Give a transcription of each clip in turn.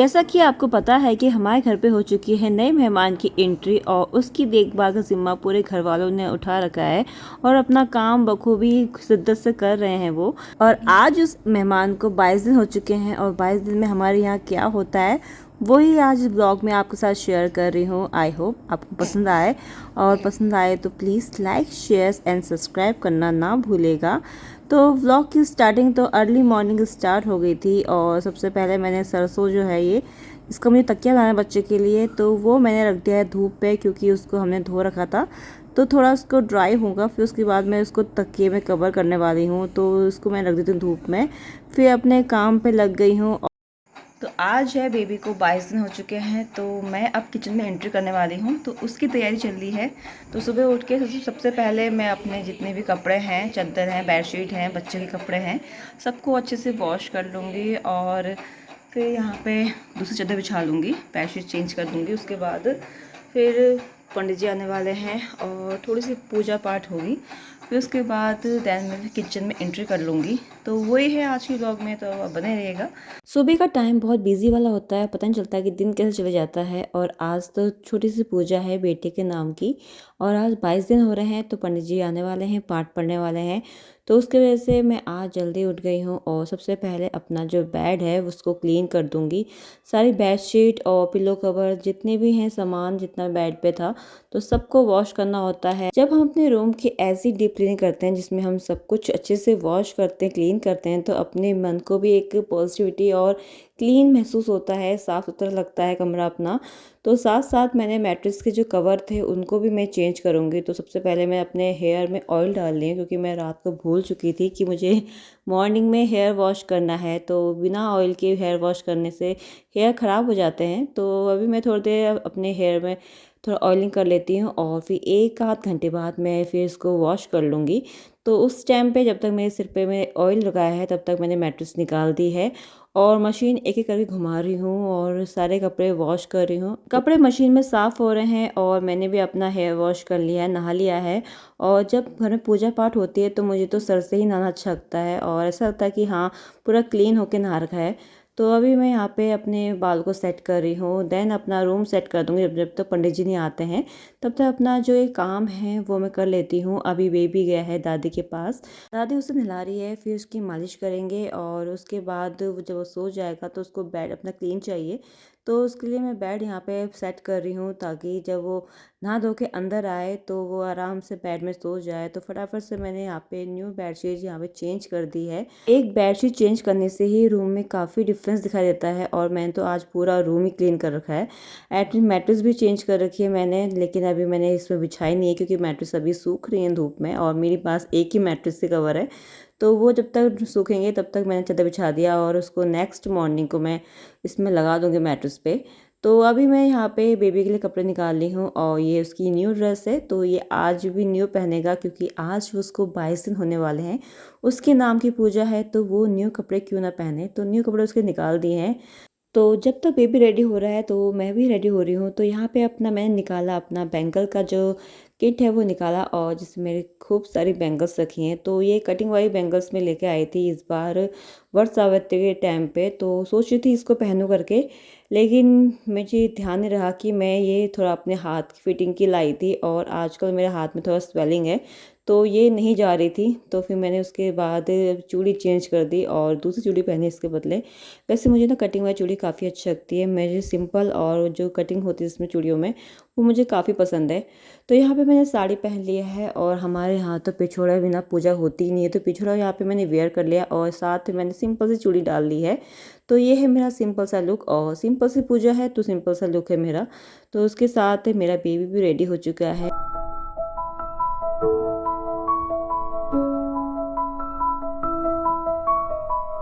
जैसा कि आपको पता है कि हमारे घर पे हो चुकी है नए मेहमान की एंट्री और उसकी देखभाल का ज़िम्मा पूरे घर वालों ने उठा रखा है और अपना काम बखूबी शिद्दत से कर रहे हैं वो। और आज उस मेहमान को 22 दिन हो चुके हैं और 22 दिन में हमारे यहाँ क्या होता है वही आज ब्लॉग में आपके साथ शेयर कर रही हूँ। आई होप आपको पसंद आए, और पसंद आए तो please like share and subscribe करना ना भूलेगा। तो व्लॉग की स्टार्टिंग तो अर्ली मॉर्निंग स्टार्ट हो गई थी और सबसे पहले मैंने सरसों जो है ये इसका मुझे तकिया बनाना है बच्चे के लिए, तो वो मैंने रख दिया है धूप पे क्योंकि उसको हमने धो रखा था। तो थोड़ा उसको ड्राई होगा, फिर उसके बाद मैं उसको तकिए में कवर करने वाली हूँ, तो उसको मैं रख देती हूँ धूप में। फिर अपने काम पे लग गई हूँ। तो आज है बेबी को 22 दिन हो चुके हैं, तो मैं अब किचन में एंट्री करने वाली हूँ, तो उसकी तैयारी चल रही है। तो सुबह उठ के सबसे पहले मैं अपने जितने भी कपड़े हैं, चादर हैं, बेडशीट हैं, बच्चे के कपड़े हैं, सबको अच्छे से वॉश कर लूँगी और फिर यहाँ पे दूसरी चादर बिछा लूँगी, बेडशीट चेंज कर दूँगी। उसके बाद फिर पंडित जी आने वाले हैं और थोड़ी सी पूजा पाठ होगी। फिर उसके बाद दैन मैं किचन में एंट्री कर लूँगी। तो वही है आज की व्लॉग में, तो अब बने रहिएगा। सुबह का टाइम बहुत बिजी वाला होता है, पता नहीं चलता कि दिन कैसे चले जाता है। और आज तो छोटी सी पूजा है बेटे के नाम की, और आज 22 दिन हो रहे हैं, तो पंडित जी आने वाले हैं, पाठ पढ़ने वाले हैं। तो उसकी वजह से मैं आज जल्दी उठ गई हूँ और सबसे पहले अपना जो बेड है उसको क्लीन कर दूँगी। सारी बेडशीट और पिलो कवर जितने भी हैं सामान, जितना बेड पे था, तो सबको वॉश करना होता है। जब हम अपने रूम की ऐसी डीप क्लीनिंग करते हैं जिसमें हम सब कुछ अच्छे से वॉश करते हैं, क्लीन करते हैं, तो अपने मन को भी एक पॉजिटिविटी और क्लीन महसूस होता है, साफ़ सुथरा लगता है कमरा अपना। तो साथ साथ मैंने मैट्रेस के जो कवर थे उनको भी मैं चेंज करूँगी। तो सबसे पहले मैं अपने हेयर में ऑयल डाल रही हूँ क्योंकि मैं रात को भूल चुकी थी कि मुझे मॉर्निंग में हेयर वॉश करना है, तो बिना ऑयल के हेयर वॉश करने से हेयर ख़राब हो जाते हैं। तो अभी मैं थोड़ी देर अपने हेयर में थोड़ा ऑयलिंग कर लेती हूँ और फिर 1 आध घंटे बाद मैं फिर इसको वॉश कर लूँगी। तो उस टाइम पे जब तक मेरे सिर पे मैं ऑयल लगाया है तब तक मैंने मैट्रेस निकाल दी है और मशीन एक एक करके घुमा रही हूँ और सारे कपड़े वॉश कर रही हूँ। कपड़े मशीन में साफ़ हो रहे हैं और मैंने भी अपना हेयर वॉश कर लिया है, नहा लिया है। और जब घर में पूजा पाठ होती है तो मुझे तो सर से ही नहाना अच्छा लगता है और ऐसा लगता है कि हाँ पूरा क्लीन होके नहा रखा है। तो अभी मैं यहाँ पे अपने बाल को सेट कर रही हूँ, देन अपना रूम सेट कर दूँगी। जब जब तक पंडित जी नहीं आते हैं तब तक अपना जो ये काम है वो मैं कर लेती हूँ। अभी बेबी गया है दादी के पास, दादी उसे नहला रही है, फिर उसकी मालिश करेंगे और उसके बाद जब वो सो जाएगा तो उसको बेड अपना क्लीन चाहिए। तो उसके लिए मैं बेड यहाँ पे सेट कर रही हूँ ताकि जब वो नहा धो के अंदर आए तो वो आराम से बेड में सो जाए। तो फटाफट से मैंने यहाँ पे न्यू बेडशीट यहाँ पे चेंज कर दी है। एक बेडशीट चेंज करने से ही रूम में काफ़ी डिफरेंस दिखाई देता है और मैंने तो आज पूरा रूम ही क्लीन कर रखा है। एटलीस्ट मैट्रेस भी चेंज कर रखी है मैंने, लेकिन अभी मैंने इसमें बिछाई नहीं है क्योंकि मैट्रेस अभी सूख रही है धूप में और मेरे पास एक ही मैट्रेस से कवर है। तो वो जब तक सूखेंगे तब तक मैंने चादर बिछा दिया और उसको नेक्स्ट मॉर्निंग को मैं इसमें लगा दूँगी मैट्रेस पे। तो अभी मैं यहाँ पे बेबी के लिए कपड़े निकाल रही हूँ और ये उसकी न्यू ड्रेस है, तो ये आज भी न्यू पहनेगा क्योंकि आज उसको 22 दिन होने वाले हैं। उसके नाम की पूजा है तो वो न्यू कपड़े क्यों ना पहने, तो न्यू कपड़े उसके निकाल दिए हैं। तो जब तक बेबी रेडी हो रहा है तो मैं भी रेडी हो रही हूँ। तो यहाँ पे अपना मैंने निकाला अपना बैंगल का जो किट है वो निकाला और जिसमें मेरे खूब सारी बैंगल्स रखी हैं। तो ये कटिंग वाली बैंगल्स में लेके आई थी इस बार वट सावित्री के टाइम पे, तो सोच रही थी इसको पहनूं करके, लेकिन मुझे ध्यान नहीं रहा कि मैं ये थोड़ा अपने हाथ की फिटिंग की लाई थी और आजकल मेरे हाथ में थोड़ा स्वेलिंग है तो ये नहीं जा रही थी। तो फिर मैंने उसके बाद चूड़ी चेंज कर दी और दूसरी चूड़ी पहनी इसके बदले। वैसे मुझे ना कटिंग वाली चूड़ी काफ़ी अच्छी लगती है, मेरी सिंपल और जो कटिंग होती है इसमें चूड़ियों में वो मुझे काफ़ी पसंद है। तो यहाँ पे मैंने साड़ी पहन लिया है और हमारे यहाँ तो पिछोड़ा बिना पूजा होती ही नहीं है, तो पिछोड़ा यहाँ पे मैंने वेयर कर लिया और साथ में मैंने सिंपल सी चूड़ी डाल ली है। तो ये है मेरा सिंपल सा लुक और सिंपल सी पूजा है तो सिंपल सा लुक है मेरा। तो उसके साथ मेरा बेबी भी रेडी हो चुका है।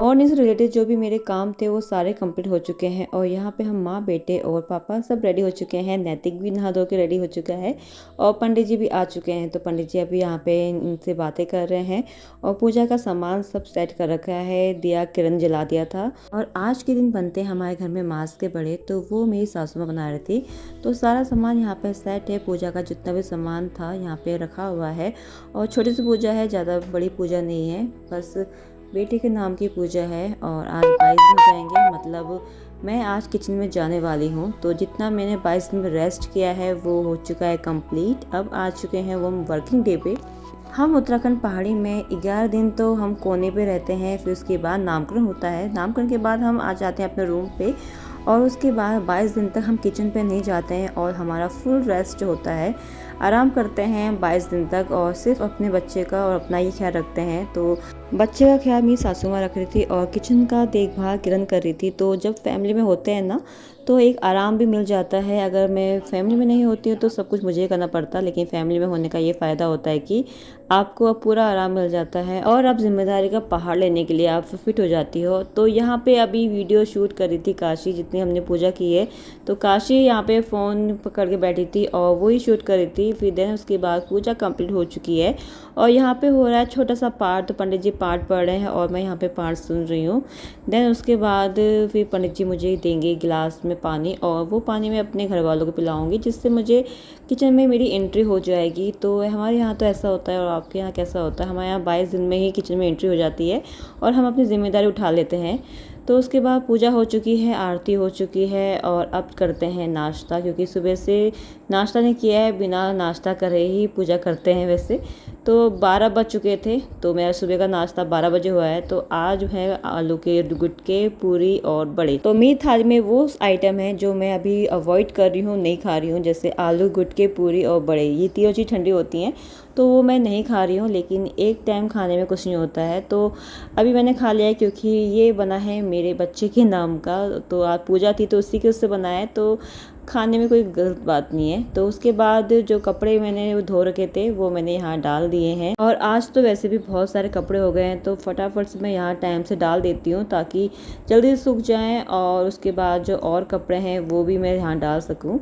और इससे रिलेटेड जो भी मेरे काम थे वो सारे कंप्लीट हो चुके हैं और यहाँ पे हम माँ बेटे और पापा सब रेडी हो चुके हैं। नैतिक भी नहा धो के रेडी हो चुका है और पंडित जी भी आ चुके हैं। तो पंडित जी अभी यहाँ पे इनसे बातें कर रहे हैं और पूजा का सामान सब सेट कर रखा है, दिया किरण जला दिया था। और आज के दिन बनते हैं हमारे घर में मांस के बड़े, तो वो मेरी सासू माँ बना रही थी। तो सारा सामान यहाँ पे सेट है, पूजा का जितना भी सामान था यहाँ पे रखा हुआ है और छोटी सी पूजा है, ज़्यादा बड़ी पूजा नहीं है, बस बेटे के नाम की पूजा है और आज 22 दिन जाएंगे, मतलब मैं आज किचन में जाने वाली हूँ। तो जितना मैंने 22 दिन में रेस्ट किया है वो हो चुका है कंप्लीट। अब आ चुके हैं वो वर्किंग डे पे। हम उत्तराखंड पहाड़ी में 11 दिन तो हम कोने पे रहते हैं, फिर उसके बाद नामकरण होता है। नामकरण के बाद हम आ जाते हैं अपने रूम पे और उसके बाद 22 दिन तक हम किचन पे नहीं जाते हैं और हमारा फुल रेस्ट होता है, आराम करते हैं 22 दिन तक और सिर्फ अपने बच्चे का और अपना ही ख्याल रखते हैं। तो बच्चे का ख्याल मेरी सासू माँ रख रही थी और किचन का देखभाल किरण कर रही थी। तो जब फैमिली में होते हैं ना तो एक आराम भी मिल जाता है। अगर मैं फैमिली में नहीं होती हूँ तो सब कुछ मुझे करना पड़ता, लेकिन फैमिली में होने का ये फ़ायदा होता है कि आपको अब पूरा आराम मिल जाता है और अब जिम्मेदारी का पहाड़ लेने के लिए आप फिट हो जाती हो। तो यहाँ पे अभी वीडियो शूट कर रही थी काशी, जितनी हमने पूजा की है। तो काशी यहाँ पे फ़ोन पकड़ के बैठी थी और वही शूट कर रही थी। फिर देन उसके बाद पूजा कंप्लीट हो चुकी है और यहाँ पे हो रहा है छोटा सा पाठ। तो पंडित जी पाठ पढ़ रहे हैं और मैं यहाँ पे पाठ सुन रही हूँ। देन उसके बाद फिर पंडित जी मुझे देंगे गिलास में पानी और वो पानी मैं अपने घर वालों को पिलाऊंगी, जिससे मुझे किचन में मेरी एंट्री हो जाएगी। तो हमारे यहाँ तो ऐसा होता है और आपके यहाँ कैसा होता है? हमारे यहाँ 22 दिन में ही किचन में एंट्री हो जाती है और हम अपनी जिम्मेदारी उठा लेते हैं। तो उसके बाद पूजा हो चुकी है, आरती हो चुकी है और अब करते हैं नाश्ता, क्योंकि सुबह से नाश्ता नहीं किया है। बिना नाश्ता करे ही पूजा करते हैं वैसे। तो 12 बज चुके थे तो मेरा सुबह का नाश्ता 12 बजे हुआ है। तो आज है आलू के गुटके, पूरी और बड़े। तो मेरी थाली में वो आइटम है जो मैं अभी अवॉइड कर रही हूँ, नहीं खा रही हूँ, जैसे आलू, गुटके, पूरी और बड़े। ये तीनों चीज़ ठंडी होती हैं तो वो मैं नहीं खा रही हूँ, लेकिन एक टाइम खाने में कुछ नहीं होता है। तो अभी मैंने खा लिया है क्योंकि ये बना है मेरे बच्चे के नाम का। तो आज पूजा थी तो उसी के उससे बना है, तो खाने में कोई गलत बात नहीं है। तो उसके बाद जो कपड़े मैंने धो रखे थे वो मैंने यहाँ डाल दिए हैं और आज तो वैसे भी बहुत सारे कपड़े हो गए हैं तो फटाफट से मैं यहाँ टाइम से डाल देती हूँ ताकि जल्दी सूख जाएं और उसके बाद जो और कपड़े हैं वो भी मैं यहाँ डाल सकूँ।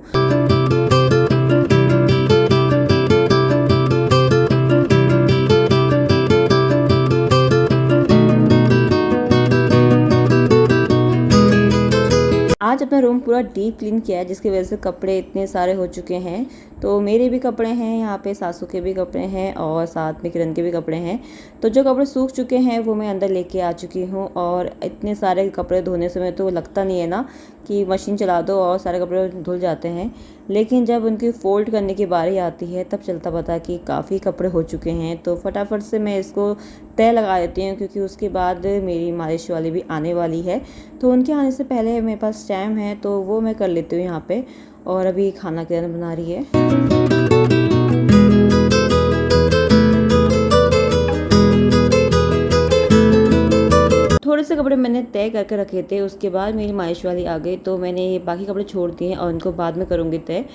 आज अपना रूम पूरा डीप क्लीन किया है, जिसकी वजह से कपड़े इतने सारे हो चुके हैं। तो मेरे भी कपड़े हैं यहाँ पे, सासू के भी कपड़े हैं और साथ में किरण के भी कपड़े हैं। तो जो कपड़े सूख चुके हैं वो मैं अंदर लेके आ चुकी हूँ। और इतने सारे कपड़े धोने से में तो लगता नहीं है ना कि मशीन चला दो और सारे कपड़े धुल जाते हैं, लेकिन जब उनकी फोल्ड करने की बारी आती है तब चलता पता कि काफ़ी कपड़े हो चुके हैं। तो फटाफट से मैं इसको तय लगा देती हूँ क्योंकि उसके बाद मेरी मालिश वाली भी आने वाली है। तो उनके आने से पहले मेरे पास टाइम है तो वो मैं कर लेती हूँ यहाँ पे। और अभी खाना किरण बना रही है। थोड़े से कपड़े मैंने तय करके रखे थे, उसके बाद मेरी मालिश वाली आ गई तो मैंने ये बाकी कपड़े छोड़ दिए और उनको बाद में करूँगी तय।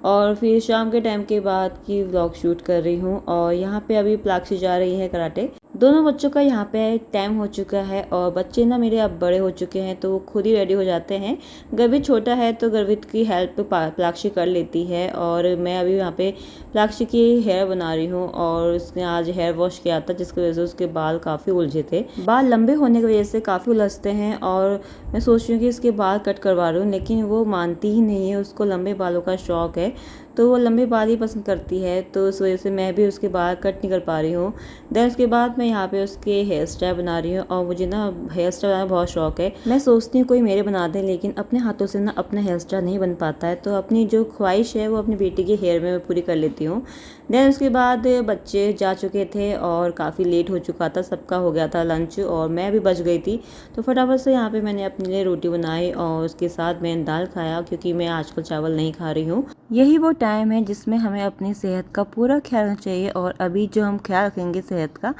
और फिर शाम के टाइम के बाद की व्लॉग शूट कर रही हूँ और यहाँ पे अभी प्लाक्सी जा रही है कराटे। दोनों बच्चों का यहाँ पे टाइम हो चुका है और बच्चे ना मेरे अब बड़े हो चुके हैं तो वो खुद ही रेडी हो जाते हैं। गर्वित छोटा है तो गर्वित की हेल्प प्लाक्सी कर लेती है और मैं अभी यहाँ पे प्लाक्सी की हेयर बना रही हूँ। और उसने आज हेयर वॉश किया था जिसकी वजह से उसके बाल काफ़ी उलझे थे। बाल लंबे होने की वजह से काफ़ी उलझते हैं और मैं सोच रही हूँ कि इसके बाल कट करवा रही हूँ, लेकिन वो मानती ही नहीं है। उसको लंबे बालों का शौक है तो वो लंबे बाल ही पसंद करती है, तो इस वजह से मैं भी उसके बाल कट नहीं कर पा रही हूँ। देन उसके बाद मैं यहाँ पे उसके हेयर स्टाइल बना रही हूँ और मुझे ना हेयर स्टाइल बनाना बहुत शौक है। मैं सोचती हूँ कोई मेरे बना दे, लेकिन अपने हाथों से ना अपना हेयर स्टाइल नहीं बन पाता है। तो अपनी जो ख्वाहिश है वो अपनी बेटी के हेयर में मैं पूरी कर लेती हूँ। देन उसके बाद बच्चे जा चुके थे और काफ़ी लेट हो चुका था, सबका हो गया था लंच और मैं भी बच गई थी। तो फटाफट से यहाँ पे मैंने अपने लिए रोटी बनाई और उसके साथ मैंने दाल खाया क्योंकि मैं आजकल चावल नहीं खा रही हूँ। यही वो टाइम है जिसमें हमें अपनी सेहत का पूरा ख्याल रखना चाहिए और अभी जो हम ख्याल रखेंगे सेहत का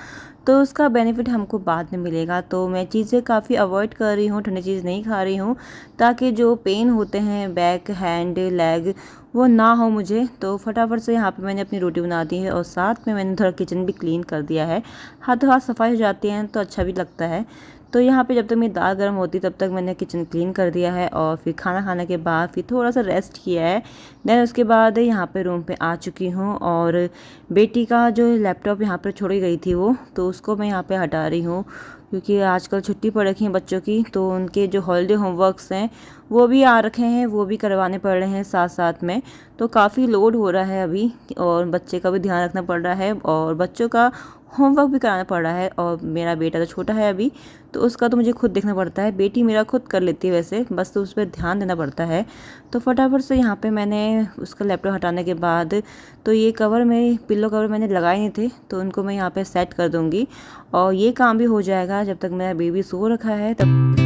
तो उसका बेनिफिट हमको बाद में मिलेगा। तो मैं चीज़ें काफ़ी अवॉइड कर रही हूँ, ठंडी चीज़ नहीं खा रही हूँ ताकि जो पेन होते हैं बैक, हैंड, लेग वो ना हो मुझे। तो फटाफट से यहाँ पे मैंने अपनी रोटी बना दी है और साथ में मैंने थोड़ा किचन भी क्लीन कर दिया है। हाथ हाथ सफाई हो जाती हैं तो अच्छा भी लगता है। तो यहाँ पे जब तक मेरी दाल गर्म होती तब तक मैंने किचन क्लीन कर दिया है और फिर खाना खाने के बाद फिर थोड़ा सा रेस्ट किया है। देन उसके बाद यहाँ पे रूम पे आ चुकी हूँ और बेटी का जो लैपटॉप यहाँ पर छोड़ी गई थी वो तो उसको मैं यहाँ पे हटा रही हूँ क्योंकि आजकल छुट्टी पड़ रखी है बच्चों की। तो उनके जो हॉलीडे होमवर्क्स हैं वो भी आ रखे हैं, वो भी करवाने पड़ रहे हैं साथ साथ में। तो काफ़ी लोड हो रहा है अभी और बच्चे का भी ध्यान रखना पड़ रहा है और बच्चों का होमवर्क भी कराना पड़ रहा है। और मेरा बेटा तो छोटा है अभी, तो उसका तो मुझे खुद देखना पड़ता है। बेटी मेरा खुद कर लेती है वैसे, बस तो उस पर ध्यान देना पड़ता है। तो फटाफट से यहाँ पे मैंने उसका लैपटॉप हटाने के बाद तो ये कवर में पिल्लो कवर मैंने लगाए नहीं थे, तो उनको मैं यहाँ पे सेट कर दूँगी और ये काम भी हो जाएगा जब तक मेरा बेबी सो रखा है तब।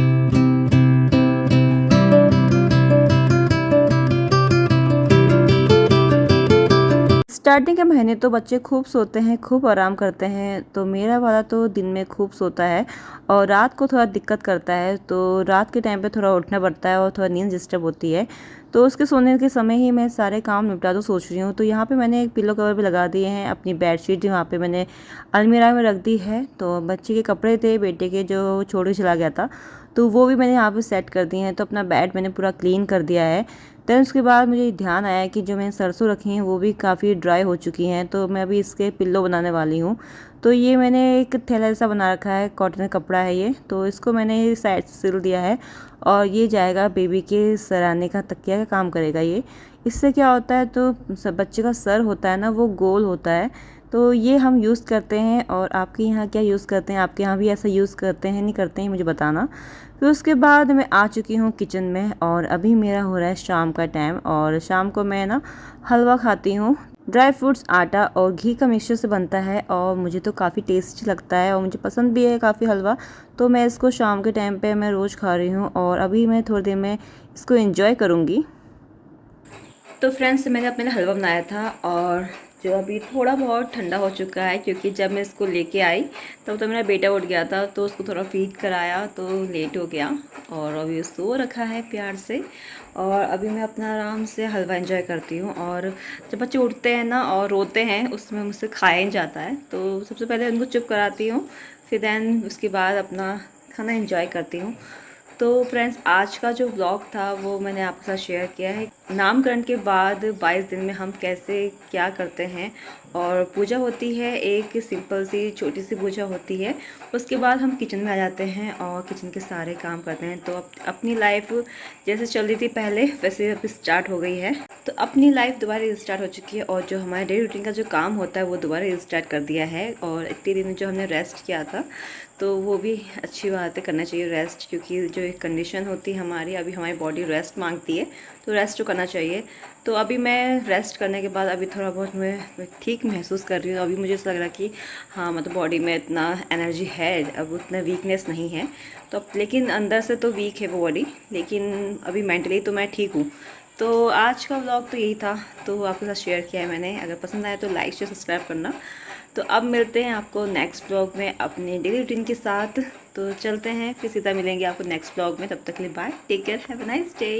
स्टार्टिंग के महीने तो बच्चे खूब सोते हैं, खूब आराम करते हैं, तो मेरा वाला तो दिन में खूब सोता है और रात को थोड़ा दिक्कत करता है। तो रात के टाइम पे थोड़ा उठना पड़ता है और थोड़ा नींद डिस्टर्ब होती है। तो उसके सोने के समय ही मैं सारे काम निपटा दूँ सोच रही हूँ। तो यहाँ पे मैंने एक पिलो कवर भी लगा दिए हैं, अपनी बेडशीट यहाँ पे मैंने अलमीरा में रख दी है। तो बच्चे के कपड़े थे बेटे के जो छोड़ के चला गया था, तो वो भी मैंने यहाँ पे सेट कर दिए हैं। तो अपना बेड मैंने पूरा क्लीन कर दिया है। देन उसके बाद मुझे ध्यान आया कि जो मैंने सरसों रखी हैं वो भी काफ़ी ड्राई हो चुकी हैं, तो मैं अभी इसके पिल्लो बनाने वाली हूँ। तो ये मैंने एक थैला जैसा बना रखा है, कॉटन का कपड़ा है ये, तो इसको मैंने साइड से सिल दिया है और ये जाएगा बेबी के सराहने का तकिया का काम करेगा ये। इससे क्या होता है, तो बच्चे का सर होता है ना वो गोल होता है, तो ये हम यूज़ करते हैं। और आपके यहाँ क्या यूज़ करते हैं, आपके यहाँ भी ऐसा यूज़ करते हैं नहीं करते हैं मुझे बताना। फिर उसके बाद मैं आ चुकी हूँ किचन में और अभी मेरा हो रहा है शाम का टाइम और शाम को मैं ना हलवा खाती हूँ। ड्राई फ्रूट्स, आटा और घी का मिक्सचर से बनता है और मुझे तो काफ़ी टेस्टी लगता है और मुझे पसंद भी है काफ़ी हलवा। तो मैं इसको शाम के टाइम पे मैं रोज़ खा रही हूँ और अभी मैं थोड़ी देर में इसको एंजॉय करूँगी। तो फ्रेंड्स मैंने अपने लिए हलवा बनाया था और जो अभी थोड़ा बहुत ठंडा हो चुका है, क्योंकि जब मैं इसको लेके आई तब तो मेरा बेटा उठ गया था, तो उसको थोड़ा फीड कराया तो लेट हो गया और अभी सो रखा है प्यार से। और अभी मैं अपना आराम से हलवा एंजॉय करती हूँ। और जब बच्चे उठते हैं ना और रोते हैं उसमें मुझसे खाया नहीं जाता है, तो सबसे पहले उनको चुप कराती हूँ, फिर दैन उसके बाद अपना खाना एंजॉय करती हूँ। तो फ्रेंड्स आज का जो व्लॉग था वो मैंने आपके साथ शेयर किया है। नामकरण के बाद 22 दिन में हम कैसे क्या करते हैं, और पूजा होती है, एक सिंपल सी छोटी सी पूजा होती है। उसके बाद हम किचन में आ जाते हैं और किचन के सारे काम करते हैं। तो अपनी लाइफ जैसे चल रही थी पहले वैसे अब स्टार्ट हो गई है। तो अपनी लाइफ दोबारा स्टार्ट हो चुकी है और जो हमारे डेली रूटीन का जो काम होता है वो दोबारा स्टार्ट कर दिया है। और इतने दिन जो हमने रेस्ट किया था तो वो भी अच्छी बात है, करना चाहिए रेस्ट, क्योंकि जो एक कंडीशन होती है हमारी, अभी हमारी बॉडी रेस्ट मांगती है तो रेस्ट तो करना चाहिए। तो अभी मैं रेस्ट करने के बाद अभी थोड़ा बहुत मैं ठीक महसूस कर रही हूँ। अभी मुझे ऐसा लग रहा है कि हाँ मतलब बॉडी में इतना एनर्जी है, अब उतना वीकनेस नहीं है। तो अब लेकिन अंदर से तो वीक है वो बॉडी, लेकिन अभी मेंटली तो मैं ठीक हूँ। तो आज का व्लॉग तो यही था, तो आपके साथ शेयर किया है मैंने। अगर पसंद आया तो लाइक शेयर सब्सक्राइब करना। तो अब मिलते हैं आपको नेक्स्ट व्लॉग में अपने डेली रूटीन के साथ। तो चलते हैं, फिर सीधा मिलेंगे आपको नेक्स्ट व्लॉग में। तब तक के लिए bye, take care, have a nice day.